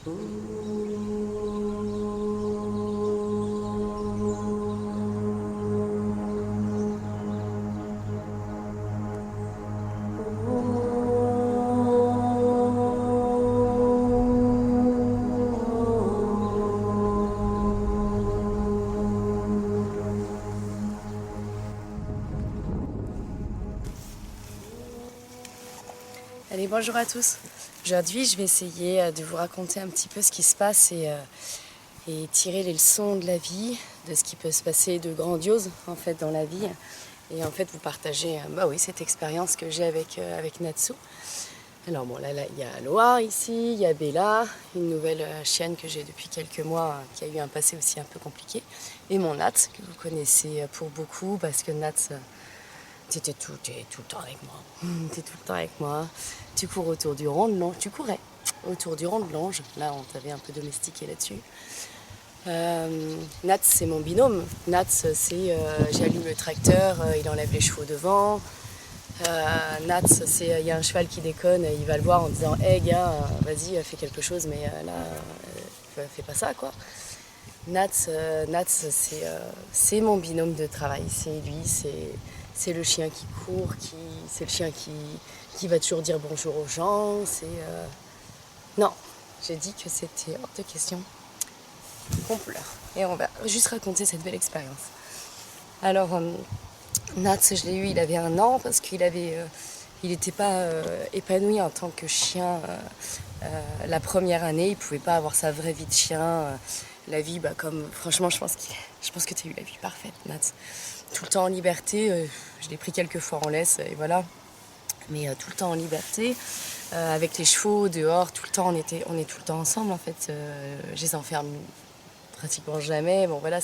Allez, bonjour à tous. Aujourd'hui, je vais essayer de vous raconter un petit peu ce qui se passe et tirer les leçons de la vie, de ce qui peut se passer de grandiose en fait dans la vie, et en fait vous partager cette expérience que j'ai avec Natsu. Alors bon, là il y a Loa ici, il y a Bella, une nouvelle chienne que j'ai depuis quelques mois, qui a eu un passé aussi un peu compliqué, et mon Nat que vous connaissez pour beaucoup parce que Nat t'es tout le temps avec moi. T'es tout le temps avec moi. Tu cours autour du rond de Longe. Tu courais autour du rond de Longe. Là, on t'avait un peu domestiqué là-dessus. Nats, c'est mon binôme. Nats, c'est j'allume le tracteur, il enlève les chevaux devant. Nats, c'est il y a un cheval qui déconne, il va le voir en disant hey gars, vas-y, fais quelque chose, mais fais pas ça quoi. Nats, c'est mon binôme de travail. C'est lui, c'est le chien qui court, c'est le chien qui va toujours dire bonjour aux gens. Non, j'ai dit que c'était hors de question qu'on pleure. Et on va juste raconter cette belle expérience. Alors, Nats, je l'ai eu, il avait 1 an parce qu'il n'était pas épanoui en tant que chien. La première année, il pouvait pas avoir sa vraie vie de chien. La vie, franchement, je pense que tu as eu la vie parfaite, Nats. Tout le temps en liberté, je l'ai pris quelques fois en laisse, et voilà. Mais tout le temps en liberté, avec les chevaux, dehors, tout le temps, on est tout le temps ensemble, en fait. Je les enferme pratiquement jamais. Bon, voilà,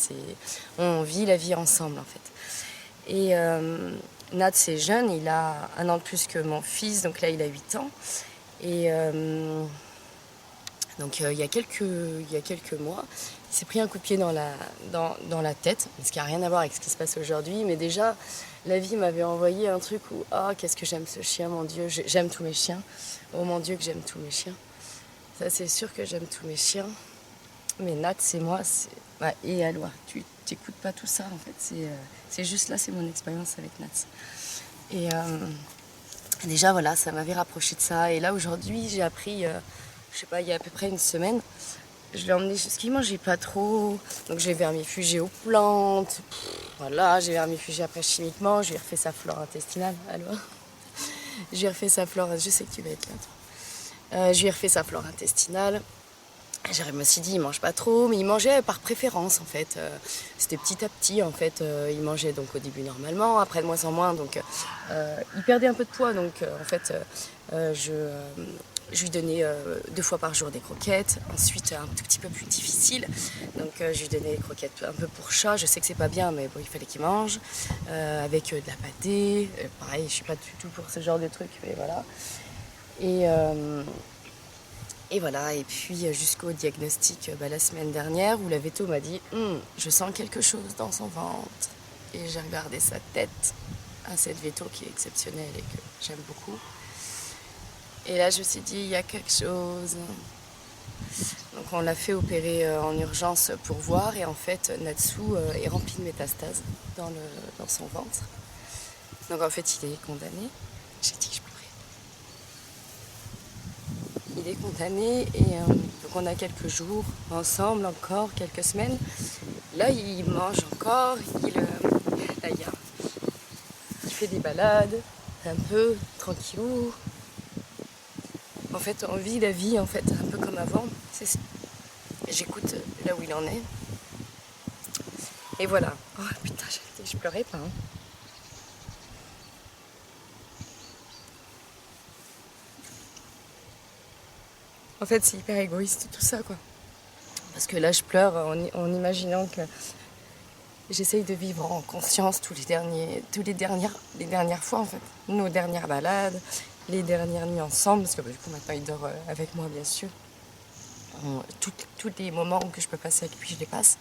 on vit la vie ensemble, en fait. Et Nat, c'est jeune, il a 1 an de plus que mon fils, donc là, il a 8 ans. Et donc il y a quelques mois, il s'est pris un coup de pied dans la tête, ce qui n'a rien à voir avec ce qui se passe aujourd'hui, mais déjà, la vie m'avait envoyé un truc où « Ah, qu'est-ce que j'aime ce chien, mon Dieu, j'aime tous mes chiens. Oh mon Dieu, que j'aime tous mes chiens. » Ça, c'est sûr que j'aime tous mes chiens. Mais Nat, c'est moi, et Alois, tu n'écoutes pas tout ça, en fait. C'est juste là, c'est mon expérience avec Nat. Et déjà, voilà, ça m'avait rapproché de ça. Et là, aujourd'hui, j'ai appris... je sais pas, il y a à peu près 1 semaine, je l'ai emmené ce qu'il mangeait pas trop. Donc j'ai vermifugé aux plantes. Voilà, j'ai vermifugé après chimiquement. Je lui ai refait sa flore intestinale. Alors, je lui ai refait sa flore. Je sais que tu vas être là, toi. Je lui ai refait sa flore intestinale. Je me suis dit, il mange pas trop, mais il mangeait par préférence en fait. C'était petit à petit en fait. Il mangeait donc au début normalement, après de moins en moins. Donc il perdait un peu de poids. Donc en fait, je lui donnais 2 fois par jour des croquettes. Ensuite, un tout petit peu plus difficile. Donc, je lui donnais des croquettes un peu pour chat. Je sais que c'est pas bien, mais bon, il fallait qu'il mange. Avec de la pâtée. Pareil, je suis pas du tout pour ce genre de trucs, mais voilà. Et voilà. Et puis, jusqu'au diagnostic la semaine dernière, où la véto m'a dit je sens quelque chose dans son ventre. Et j'ai regardé sa tête à cette véto qui est exceptionnelle et que j'aime beaucoup. Et là, je me suis dit, il y a quelque chose. Donc, on l'a fait opérer en urgence pour voir. Et en fait, Natsu est rempli de métastases dans son ventre. Donc, en fait, il est condamné. J'ai dit que je pleurais. Il est condamné. Et donc, on a quelques jours ensemble, encore quelques semaines. Là, il mange encore. Là, il fait des balades, un peu, tranquillou. En fait, on vit la vie en fait un peu comme avant. J'écoute là où il en est. Et voilà. Oh putain, je pleurais pas. Hein. En fait, c'est hyper égoïste tout ça, quoi. Parce que là, je pleure en imaginant que j'essaye de vivre en conscience les dernières fois, en fait. Nos dernières balades, les dernières nuits ensemble, parce que du coup, maintenant, il dort avec moi, bien sûr. Tous les moments que je peux passer avec lui, je les passe.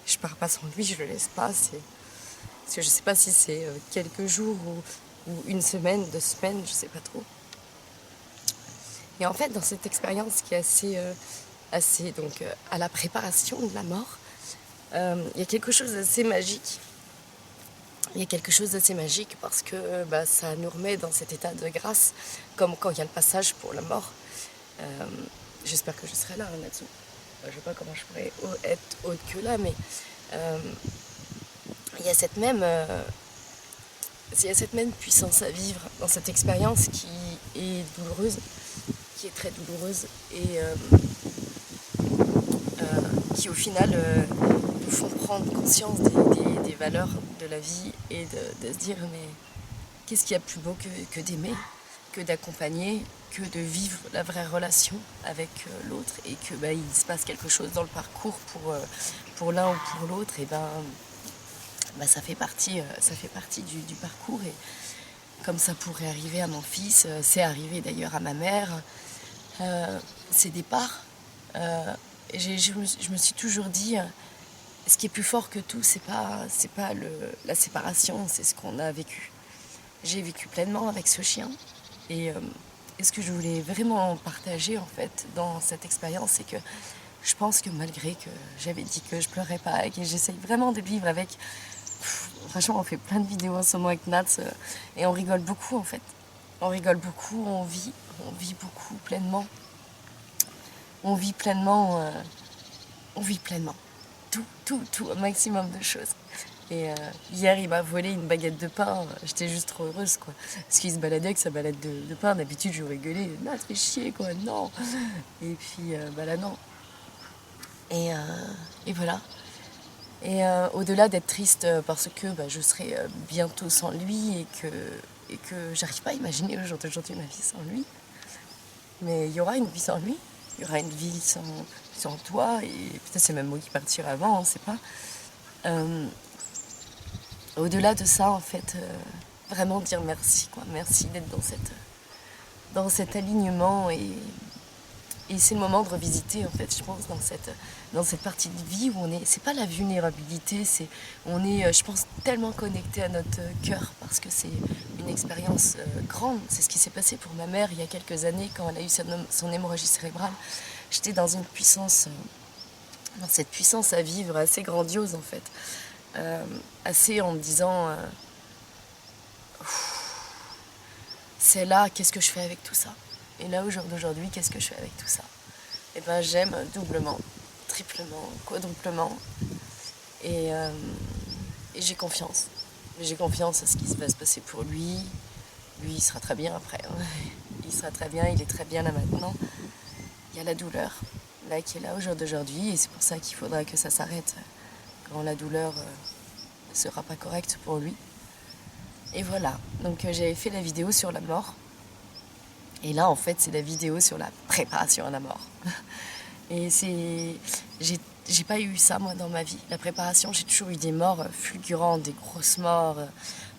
Je pars pas sans lui, je le laisse pas. Parce que je sais pas si c'est quelques jours ou 1 semaine, 2 semaines, je sais pas trop. Et en fait, dans cette expérience qui est donc, à la préparation de la mort, il y a quelque chose d'assez magique. Il y a quelque chose d'assez magique parce que ça nous remet dans cet état de grâce, comme quand il y a le passage pour la mort. J'espère que je serai là, Natsu. Je ne sais pas comment je pourrais être autre que là, mais il y a cette même puissance à vivre dans cette expérience qui est douloureuse, qui est très douloureuse et qui au final nous font prendre conscience des valeurs de la vie et de se dire mais qu'est-ce qu'il y a de plus beau que d'aimer, que d'accompagner, que de vivre la vraie relation avec l'autre et que il se passe quelque chose dans le parcours pour l'un ou pour l'autre et ça fait partie du parcours et comme ça pourrait arriver à mon fils, c'est arrivé d'ailleurs à ma mère, ces départs. Je me suis toujours dit, ce qui est plus fort que tout, c'est pas la séparation, c'est ce qu'on a vécu. J'ai vécu pleinement avec ce chien et ce que je voulais vraiment partager en fait dans cette expérience, c'est que je pense que malgré que j'avais dit que je pleurais pas et que j'essaye vraiment de vivre avec, franchement on fait plein de vidéos en ce moment avec Nats et on rigole beaucoup en fait. On rigole beaucoup, on vit beaucoup pleinement. On vit pleinement, tout, un maximum de choses. Et hier, il m'a volé une baguette de pain, j'étais juste trop heureuse, quoi. Parce qu'il se baladait avec sa baguette de pain, d'habitude, je rigolais, non, ça fait chier, quoi, non. Et puis, là, non. Et voilà. Et au-delà d'être triste parce que je serai bientôt sans lui et que j'arrive pas à imaginer aujourd'hui ma vie sans lui, mais il y aura une vie sans lui. Il y aura une vie sans toi, et peut-être c'est même moi qui partirai avant, on ne sait pas. Au-delà de ça, en fait, vraiment dire merci, quoi. Merci d'être dans cet alignement, et c'est le moment de revisiter, en fait, je pense, dans cette partie de vie où c'est pas la vulnérabilité, on est, je pense, tellement connecté à notre cœur, parce que c'est une expérience grande. C'est ce qui s'est passé pour ma mère il y a quelques années quand elle a eu son hémorragie cérébrale. J'étais dans cette puissance à vivre assez grandiose, en fait, assez en me disant c'est là, qu'est-ce que je fais avec tout ça? Et là, au jour d'aujourd'hui, qu'est-ce que je fais avec tout ça? Et j'aime doublement, triplement, quadruplement. Et j'ai confiance. J'ai confiance à ce qui va se passer pour lui. Lui, il sera très bien après. Il sera très bien, il est très bien là maintenant. Il y a la douleur, là, qui est là au jour d'aujourd'hui. Et c'est pour ça qu'il faudra que ça s'arrête quand la douleur ne sera pas correcte pour lui. Et voilà. Donc j'avais fait la vidéo sur la mort. Et là, en fait, c'est la vidéo sur la préparation à la mort. Et j'ai pas eu ça, moi, dans ma vie. La préparation, j'ai toujours eu des morts fulgurantes, des grosses morts.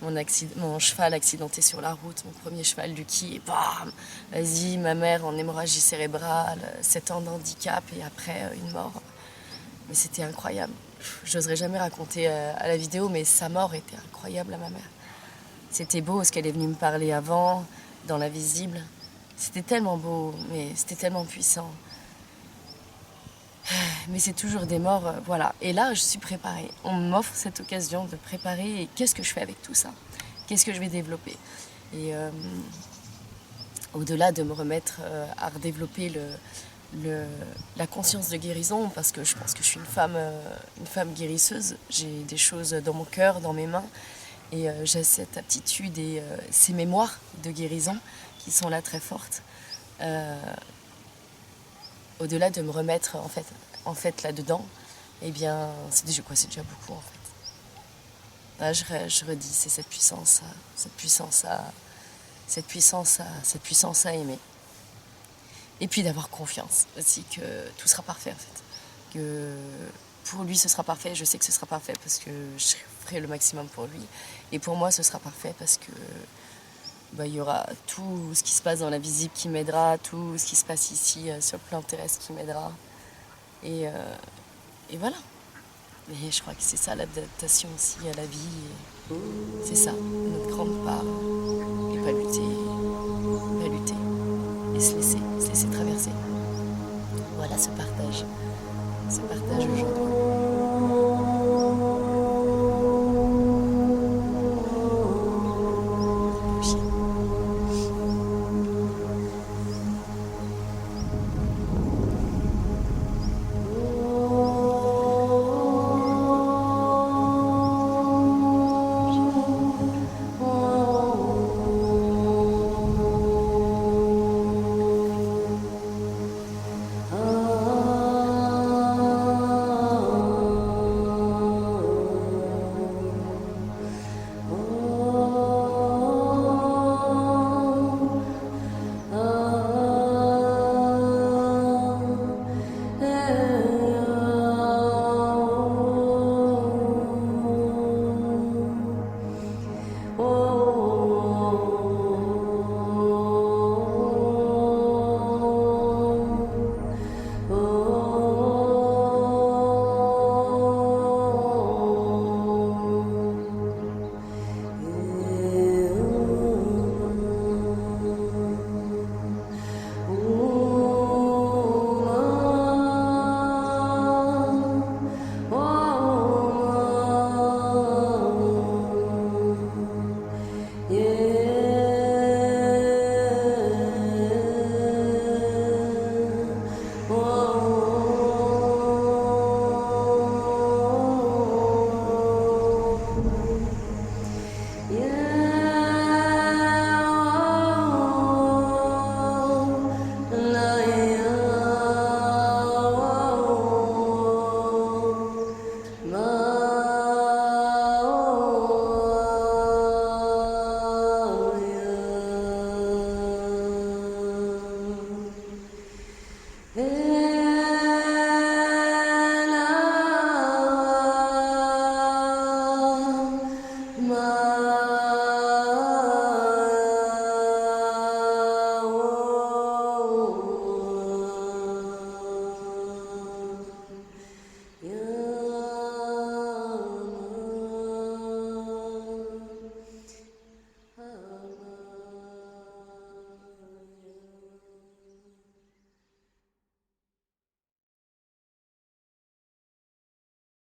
Mon cheval accidenté sur la route, mon premier cheval Lucky, et bam, vas-y, ma mère en hémorragie cérébrale, 7 ans d'handicap, et après, une mort. Mais c'était incroyable. J'oserais jamais raconter à la vidéo, mais sa mort était incroyable à ma mère. C'était beau, parce qu'elle est venue me parler avant, dans l'invisible. C'était tellement beau, mais c'était tellement puissant. Mais c'est toujours des morts, voilà. Et là, je suis préparée. On m'offre cette occasion de préparer. Et qu'est-ce que je fais avec tout ça? Qu'est-ce que je vais développer? Et au-delà de me remettre à redévelopper la conscience de guérison, parce que je pense que je suis une femme guérisseuse. J'ai des choses dans mon cœur, dans mes mains. Et j'ai cette aptitude et ces mémoires de guérison qui sont là très fortes. Au-delà de me remettre en fait là-dedans, eh bien, c'est déjà beaucoup, en fait. Là, je redis, c'est cette puissance à aimer. Et puis d'avoir confiance aussi que tout sera parfait, en fait. Que pour lui, ce sera parfait. Je sais que ce sera parfait parce que je ferai le maximum pour lui. Et pour moi, ce sera parfait parce que il y aura tout ce qui se passe dans l'invisible qui m'aidera, tout ce qui se passe ici sur le plan terrestre qui m'aidera. Et voilà. Mais je crois que c'est ça l'adaptation aussi à la vie. C'est ça, notre grande part. Et pas lutter. Et se laisser traverser. voilà ce partage aux gens.